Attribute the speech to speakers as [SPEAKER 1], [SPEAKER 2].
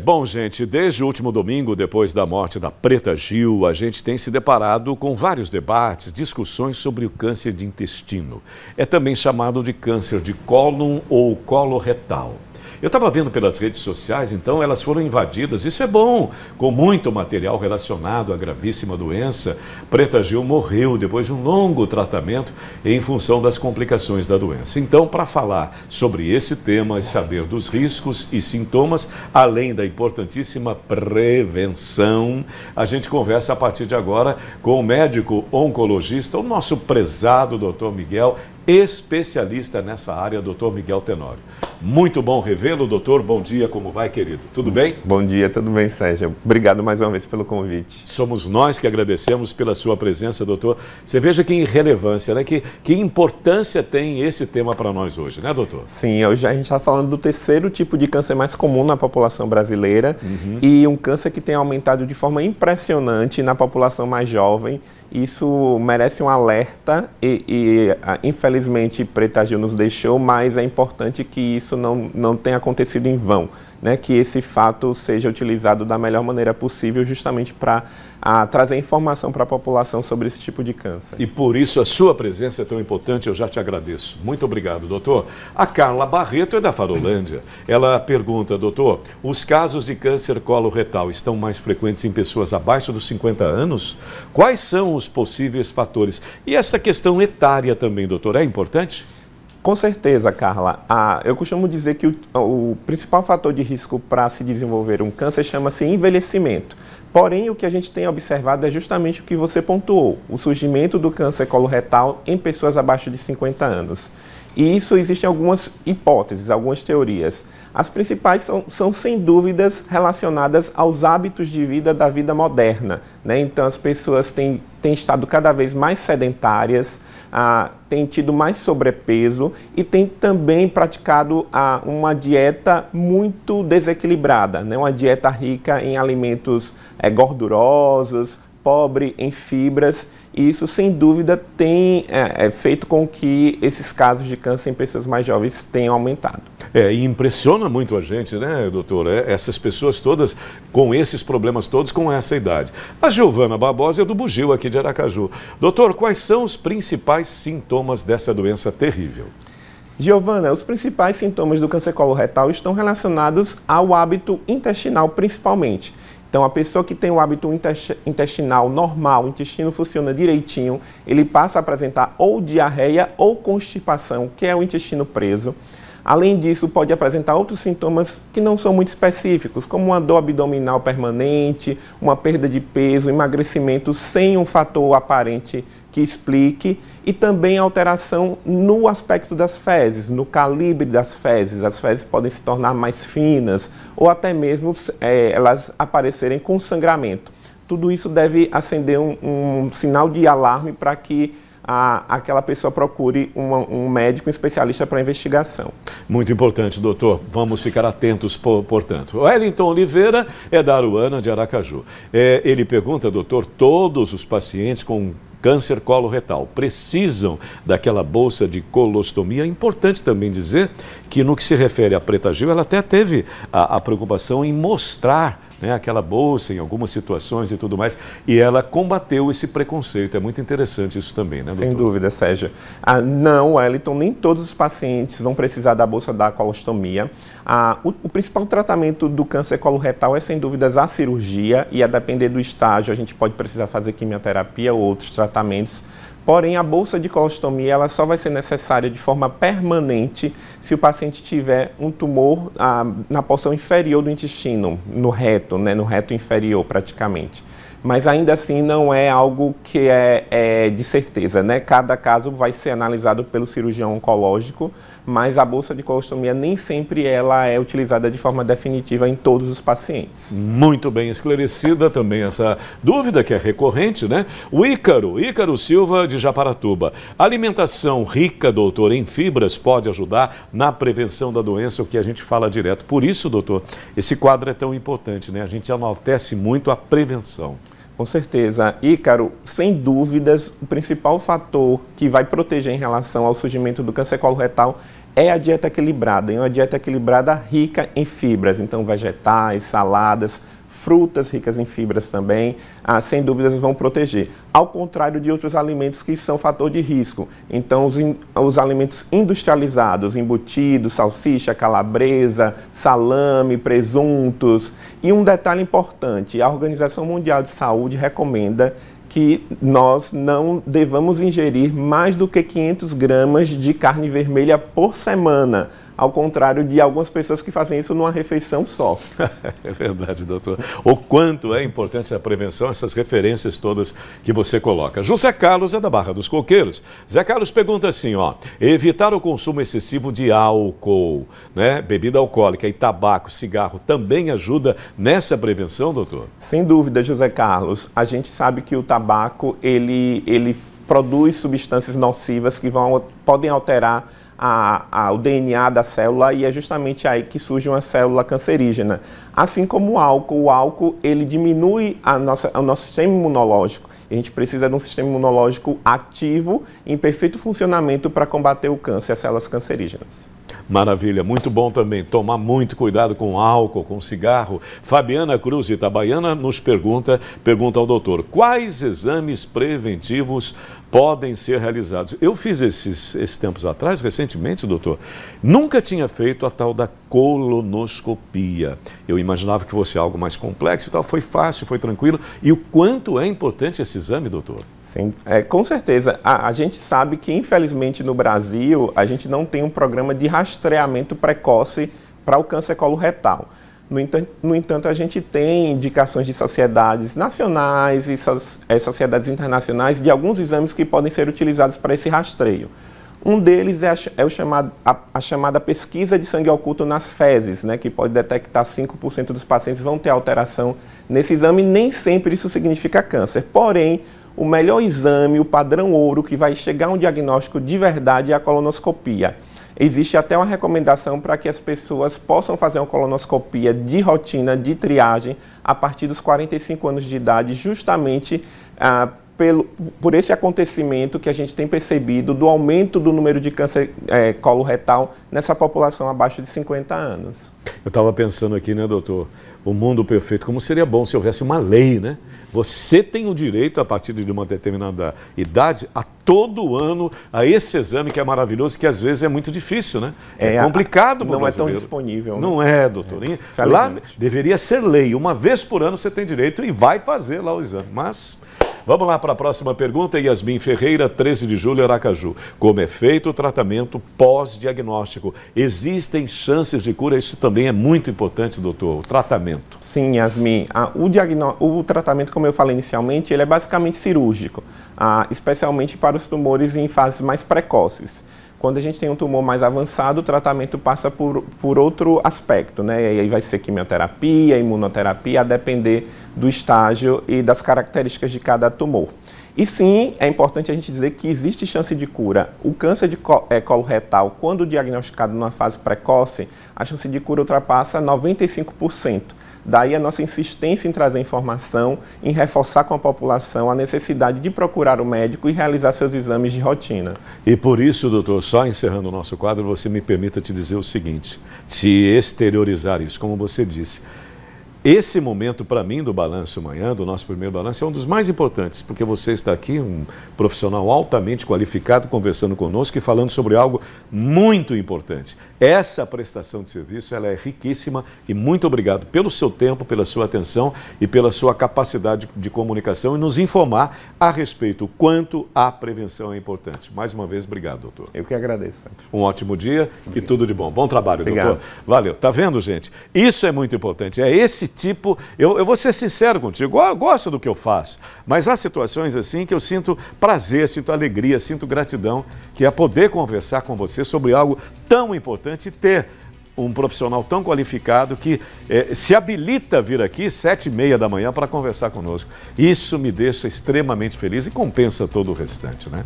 [SPEAKER 1] Bom, gente, desde o último domingo, depois da morte da Preta Gil, a gente tem se deparado com vários debates, discussões sobre o câncer de intestino. É também chamado de câncer de cólon ou coloretal. Eu estava vendo pelas redes sociais, então elas foram invadidas, isso é bom, com muito material relacionado à gravíssima doença. Preta Gil morreu depois de um longo tratamento em função das complicações da doença. Então, para falar sobre esse tema e saber dos riscos e sintomas, além da importantíssima prevenção, a gente conversa a partir de agora com o médico oncologista, o nosso prezado Dr. Miguel, especialista nessa área, Dr. Miguel Tenório. Muito bom revê-lo, doutor. Bom dia, como vai, querido? Tudo bem?
[SPEAKER 2] Bom dia, tudo bem, Sérgio. Obrigado mais uma vez pelo convite.
[SPEAKER 1] Somos nós que agradecemos pela sua presença, doutor. Você veja que relevância, né? Que importância tem esse tema para nós hoje, né, doutor?
[SPEAKER 2] Sim, hoje a gente está falando do terceiro tipo de câncer mais comum na população brasileira e um câncer que tem aumentado de forma impressionante na população mais jovem. Isso merece um alerta e infelizmente, Preta Gil nos deixou, mas é importante que isso não tenha acontecido em vão, né? Que esse fato seja utilizado da melhor maneira possível justamente para trazer informação para a população sobre esse tipo de câncer.
[SPEAKER 1] E por isso a sua presença é tão importante, eu já te agradeço. Muito obrigado, doutor. A Carla Barreto é da Farolândia. Ela pergunta, doutor, os casos de câncer coloretal estão mais frequentes em pessoas abaixo dos 50 anos? Quais são os possíveis fatores? E essa questão etária também, doutor, é importante?
[SPEAKER 2] Com certeza, Carla. Eu costumo dizer que o principal fator de risco para se desenvolver um câncer chama-se envelhecimento. Porém, o que a gente tem observado é justamente o que você pontuou, o surgimento do câncer coloretal em pessoas abaixo de 50 anos. E isso existem algumas hipóteses, algumas teorias. As principais são sem dúvidas relacionadas aos hábitos de vida da vida moderna, né? Então as pessoas têm estado cada vez mais sedentárias, têm tido mais sobrepeso e têm também praticado uma dieta muito desequilibrada, né? Uma dieta rica em alimentos gordurosos, pobre em fibras, e isso sem dúvida tem feito com que esses casos de câncer em pessoas mais jovens tenham aumentado.
[SPEAKER 1] E impressiona muito a gente, né, doutor? Essas pessoas todas com esses problemas todos, com essa idade. A Giovana Barbosa é do Bugio, aqui de Aracaju. Doutor, quais são os principais sintomas dessa doença terrível?
[SPEAKER 2] Giovana, os principais sintomas do câncer coloretal estão relacionados ao hábito intestinal, principalmente. Então, a pessoa que tem o hábito intestinal normal, o intestino funciona direitinho, ele passa a apresentar ou diarreia ou constipação, que é o intestino preso. Além disso, pode apresentar outros sintomas que não são muito específicos, como uma dor abdominal permanente, uma perda de peso, emagrecimento sem um fator aparente que explique, e também alteração no aspecto das fezes, no calibre das fezes. As fezes podem se tornar mais finas ou até mesmo elas aparecerem com sangramento. Tudo isso deve acender um sinal de alarme para que aquela pessoa procure um médico, um especialista para investigação.
[SPEAKER 1] Muito importante, doutor. Vamos ficar atentos, portanto. O Wellington Oliveira é da Aruana, de Aracaju. Ele pergunta, doutor, todos os pacientes com câncer coloretal precisam daquela bolsa de colostomia? É importante também dizer que no que se refere à Preta Gil, ela até teve a preocupação em mostrar, né, aquela bolsa em algumas situações e tudo mais, e ela combateu esse preconceito. É muito interessante isso também, né, doutor?
[SPEAKER 2] Sem dúvida, Sérgio. Não, Wellington, nem todos os pacientes vão precisar da bolsa da colostomia. O principal tratamento do câncer coloretal é, sem dúvidas, a cirurgia, e a depender do estágio, a gente pode precisar fazer quimioterapia ou outros tratamentos. Porém, a bolsa de colostomia ela só vai ser necessária de forma permanente se o paciente tiver um tumor na porção inferior do intestino, no reto, né, no reto inferior praticamente. Mas ainda assim não é algo que é de certeza, né? Cada caso vai ser analisado pelo cirurgião oncológico, mas a bolsa de colostomia nem sempre ela é utilizada de forma definitiva em todos os pacientes.
[SPEAKER 1] Muito bem esclarecida também essa dúvida que é recorrente, né? O Ícaro Silva, de Japaratuba. Alimentação rica, doutor, em fibras pode ajudar na prevenção da doença, o que a gente fala direto. Por isso, doutor, esse quadro é tão importante, né? A gente enaltece muito a prevenção.
[SPEAKER 2] Com certeza. Ícaro, sem dúvidas, o principal fator que vai proteger em relação ao surgimento do câncer coloretal é a dieta equilibrada. E uma dieta equilibrada rica em fibras, então vegetais, saladas, frutas ricas em fibras também, sem dúvidas vão proteger. Ao contrário de outros alimentos que são fator de risco. Então, os alimentos industrializados, embutidos, salsicha, calabresa, salame, presuntos. E um detalhe importante, a Organização Mundial de Saúde recomenda que nós não devamos ingerir mais do que 500 gramas de carne vermelha por semana, ao contrário de algumas pessoas que fazem isso numa refeição só.
[SPEAKER 1] É verdade, doutor. O quanto é importante a prevenção, essas referências todas que você coloca. José Carlos é da Barra dos Coqueiros. Zé Carlos pergunta assim, ó, evitar o consumo excessivo de álcool, né? Bebida alcoólica e tabaco, cigarro, também ajuda nessa prevenção, doutor?
[SPEAKER 2] Sem dúvida, José Carlos. A gente sabe que o tabaco, ele produz substâncias nocivas que podem alterar o DNA da célula, e é justamente aí que surge uma célula cancerígena. Assim como o álcool ele diminui o nosso sistema imunológico. A gente precisa de um sistema imunológico ativo, em perfeito funcionamento para combater o câncer, as células cancerígenas.
[SPEAKER 1] Maravilha, muito bom também tomar muito cuidado com álcool, com cigarro. Fabiana Cruz de Itabaiana nos pergunta ao doutor, quais exames preventivos podem ser realizados? Eu fiz esses tempos atrás, recentemente, doutor, nunca tinha feito a tal da colonoscopia. Eu imaginava que fosse algo mais complexo e tal, foi fácil, foi tranquilo. E o quanto é importante esse exame, doutor?
[SPEAKER 2] Sim, com certeza. A gente sabe que, infelizmente, no Brasil, a gente não tem um programa de rastreamento precoce para o câncer coloretal. No entanto, a gente tem indicações de sociedades nacionais e sociedades internacionais de alguns exames que podem ser utilizados para esse rastreio. Um deles é a chamada pesquisa de sangue oculto nas fezes, né, que pode detectar 5% dos pacientes vão ter alteração nesse exame. Nem sempre isso significa câncer. Porém, o melhor exame, o padrão ouro, que vai chegar a um diagnóstico de verdade é a colonoscopia. Existe até uma recomendação para que as pessoas possam fazer uma colonoscopia de rotina, de triagem, a partir dos 45 anos de idade, justamente por esse acontecimento que a gente tem percebido do aumento do número de câncer coloretal nessa população abaixo de 50 anos.
[SPEAKER 1] Eu estava pensando aqui, né, doutor, o mundo perfeito, como seria bom se houvesse uma lei, né? Você tem o direito, a partir de uma determinada idade, a todo ano, a esse exame que é maravilhoso, que às vezes é muito difícil, né? É complicado para o brasileiro.
[SPEAKER 2] Não é tão disponível. Né?
[SPEAKER 1] Não é, doutor. Lá deveria ser lei. Uma vez por ano você tem direito e vai fazer lá o exame. Mas vamos lá para a próxima pergunta. Yasmin Ferreira, 13 de julho, Aracaju. Como é feito o tratamento pós-diagnóstico? Existem chances de cura? Isso também é muito importante, doutor, o tratamento.
[SPEAKER 2] Sim, Yasmin. O tratamento, como eu falei inicialmente, ele é basicamente cirúrgico, especialmente para os tumores em fases mais precoces. Quando a gente tem um tumor mais avançado, o tratamento passa por outro aspecto, né? E aí vai ser quimioterapia, imunoterapia, a depender do estágio e das características de cada tumor. E sim, é importante a gente dizer que existe chance de cura. O câncer de coloretal, quando diagnosticado numa fase precoce, a chance de cura ultrapassa 95%. Daí a nossa insistência em trazer informação, em reforçar com a população a necessidade de procurar o médico e realizar seus exames de rotina.
[SPEAKER 1] E por isso, doutor, só encerrando o nosso quadro, você me permita te dizer o seguinte, se exteriorizar isso, como você disse. Esse momento, para mim, do Balanço Manhã, do nosso primeiro balanço, é um dos mais importantes, porque você está aqui, um profissional altamente qualificado, conversando conosco e falando sobre algo muito importante. Essa prestação de serviço, ela é riquíssima e muito obrigado pelo seu tempo, pela sua atenção e pela sua capacidade de comunicação e nos informar a respeito o quanto a prevenção é importante. Mais uma vez, obrigado, doutor.
[SPEAKER 2] Eu que agradeço.
[SPEAKER 1] Um ótimo dia e tudo de bom. Bom trabalho, doutor. Valeu. Tá vendo, gente? Isso é muito importante. É esse tipo, eu vou ser sincero contigo, eu gosto do que eu faço, mas há situações assim que eu sinto prazer, sinto alegria, sinto gratidão, que é poder conversar com você sobre algo tão importante e ter um profissional tão qualificado que se habilita a vir aqui 7h30 da manhã para conversar conosco. Isso me deixa extremamente feliz e compensa todo o restante, né?